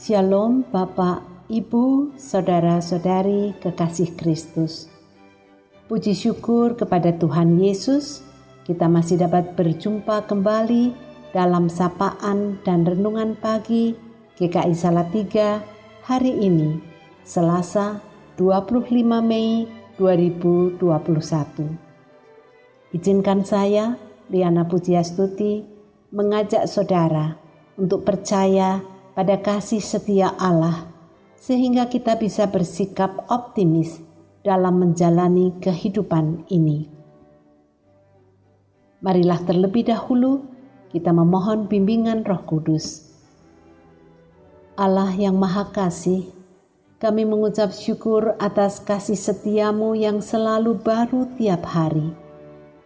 Shalom Bapak, Ibu, Saudara-saudari kekasih Kristus. Puji syukur kepada Tuhan Yesus, kita masih dapat berjumpa kembali dalam sapaan dan renungan pagi GKI Salatiga hari ini, Selasa 25 Mei 2021. Izinkan saya, Liana Pujiastuti, mengajak saudara untuk percaya pada kasih setia Allah, sehingga kita bisa bersikap optimis dalam menjalani kehidupan ini. Marilah terlebih dahulu kita memohon bimbingan Roh Kudus. Allah yang Maha Kasih, kami mengucap syukur atas kasih setiamu yang selalu baru tiap hari.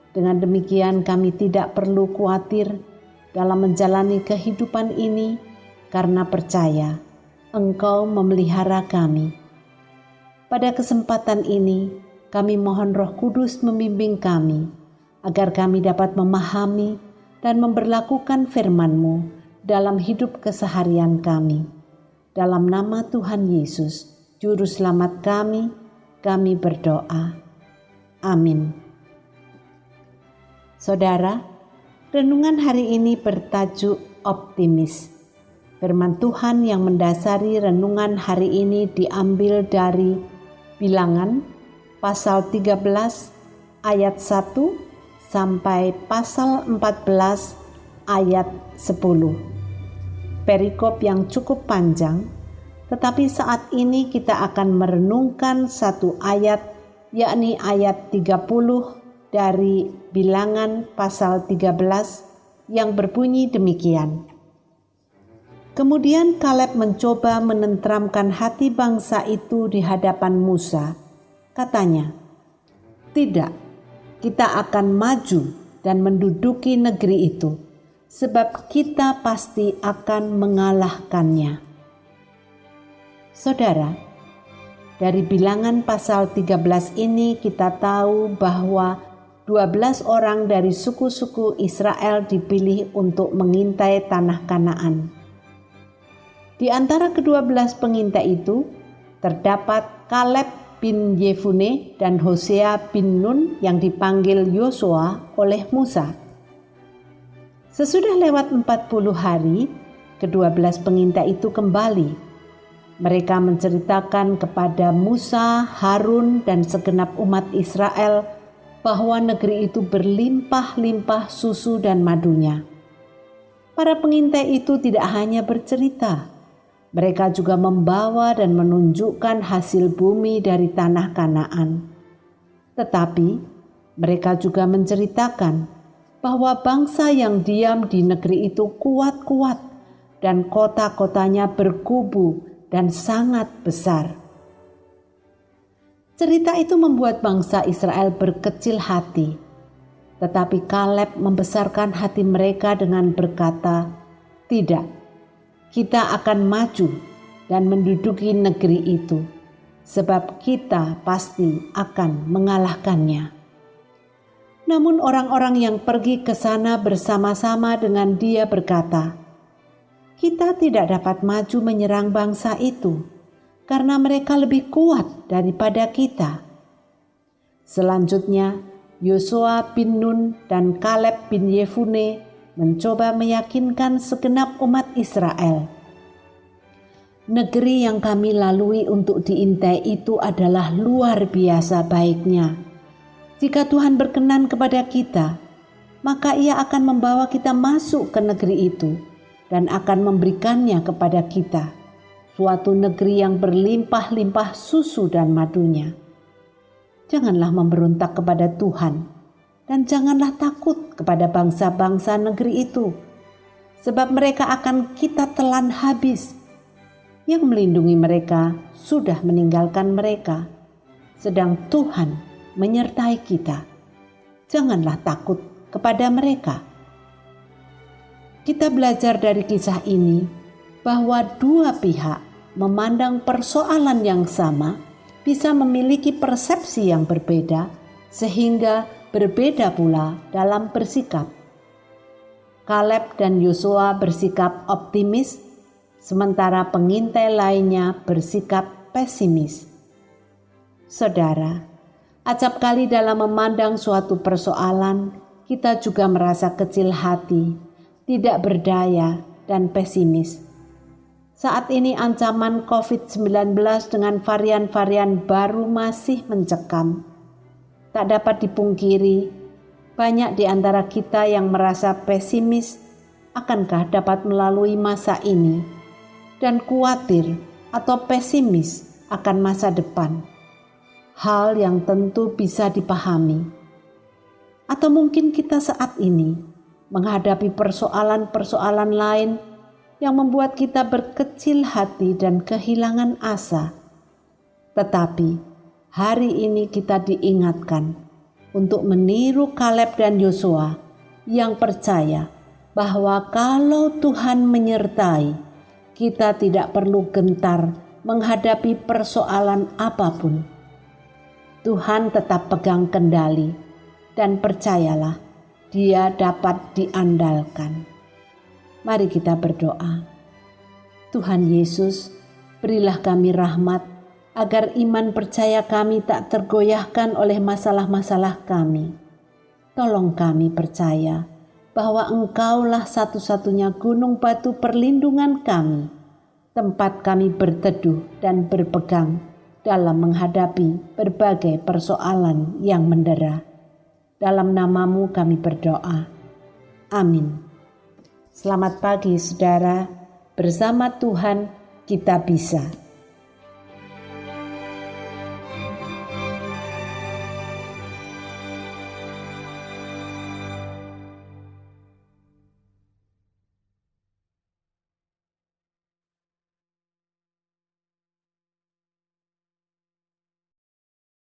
Dengan demikian kami tidak perlu khawatir dalam menjalani kehidupan ini, karena percaya Engkau memelihara kami. Pada kesempatan ini, kami mohon Roh Kudus membimbing kami, agar kami dapat memahami dan memberlakukan firman-Mu dalam hidup keseharian kami. Dalam nama Tuhan Yesus, Juru Selamat kami berdoa. Amin. Saudara, renungan hari ini bertajuk optimis. Firman Tuhan yang mendasari renungan hari ini diambil dari Bilangan pasal 13 ayat 1 sampai pasal 14 ayat 10. Perikop yang cukup panjang, tetapi saat ini kita akan merenungkan satu ayat, yakni ayat 30 dari Bilangan pasal 13 yang berbunyi demikian. Kemudian Kaleb mencoba menenteramkan hati bangsa itu di hadapan Musa. Katanya, "Tidak, kita akan maju dan menduduki negeri itu, sebab kita pasti akan mengalahkannya." Saudara, dari Bilangan pasal 13 ini kita tahu bahwa 12 orang dari suku-suku Israel dipilih untuk mengintai tanah Kanaan. Di antara ke-12 pengintai itu, terdapat Kaleb bin Yefune dan Hosea bin Nun yang dipanggil Yosua oleh Musa. Sesudah lewat 40 hari, ke-12 pengintai itu kembali. Mereka menceritakan kepada Musa, Harun, dan segenap umat Israel bahwa negeri itu berlimpah-limpah susu dan madunya. Para pengintai itu tidak hanya bercerita, mereka juga membawa dan menunjukkan hasil bumi dari tanah Kanaan. Tetapi mereka juga menceritakan bahwa bangsa yang diam di negeri itu kuat-kuat dan kota-kotanya berkubu dan sangat besar. Cerita itu membuat bangsa Israel berkecil hati. Tetapi Kaleb membesarkan hati mereka dengan berkata, "Tidak, kita akan maju dan menduduki negeri itu, sebab kita pasti akan mengalahkannya." Namun orang-orang yang pergi ke sana bersama-sama dengan dia berkata, "Kita tidak dapat maju menyerang bangsa itu, karena mereka lebih kuat daripada kita." Selanjutnya, Yosua bin Nun dan Kaleb bin Yefune mencoba meyakinkan segenap umat Israel. "Negeri yang kami lalui untuk diintai itu adalah luar biasa baiknya. Jika Tuhan berkenan kepada kita, maka Ia akan membawa kita masuk ke negeri itu dan akan memberikannya kepada kita, suatu negeri yang berlimpah-limpah susu dan madunya. Janganlah memberontak kepada Tuhan, dan janganlah takut kepada bangsa-bangsa negeri itu, sebab mereka akan kita telan habis. Yang melindungi mereka sudah meninggalkan mereka, sedang Tuhan menyertai kita. Janganlah takut kepada mereka." Kita belajar dari kisah ini bahwa dua pihak memandang persoalan yang sama bisa memiliki persepsi yang berbeda, sehingga berbeda pula dalam bersikap. Kaleb dan Yosua bersikap optimis, sementara pengintai lainnya bersikap pesimis. Saudara, acap kali dalam memandang suatu persoalan, kita juga merasa kecil hati, tidak berdaya, dan pesimis. Saat ini ancaman COVID-19 dengan varian-varian baru masih mencekam. Tak dapat dipungkiri, banyak di antara kita yang merasa pesimis akankah dapat melalui masa ini dan khawatir atau pesimis akan masa depan. Hal yang tentu bisa dipahami. Atau mungkin kita saat ini menghadapi persoalan-persoalan lain yang membuat kita berkecil hati dan kehilangan asa. Tetapi hari ini kita diingatkan untuk meniru Kaleb dan Yosua yang percaya bahwa kalau Tuhan menyertai, kita tidak perlu gentar menghadapi persoalan apapun. Tuhan tetap pegang kendali dan percayalah, Dia dapat diandalkan. Mari kita berdoa. Tuhan Yesus, berilah kami rahmat agar iman percaya kami tak tergoyahkan oleh masalah-masalah kami. Tolong kami percaya bahwa Engkaulah satu-satunya gunung batu perlindungan kami, tempat kami berteduh dan berpegang dalam menghadapi berbagai persoalan yang mendera. Dalam nama-Mu kami berdoa. Amin. Selamat pagi saudara, bersama Tuhan kita bisa.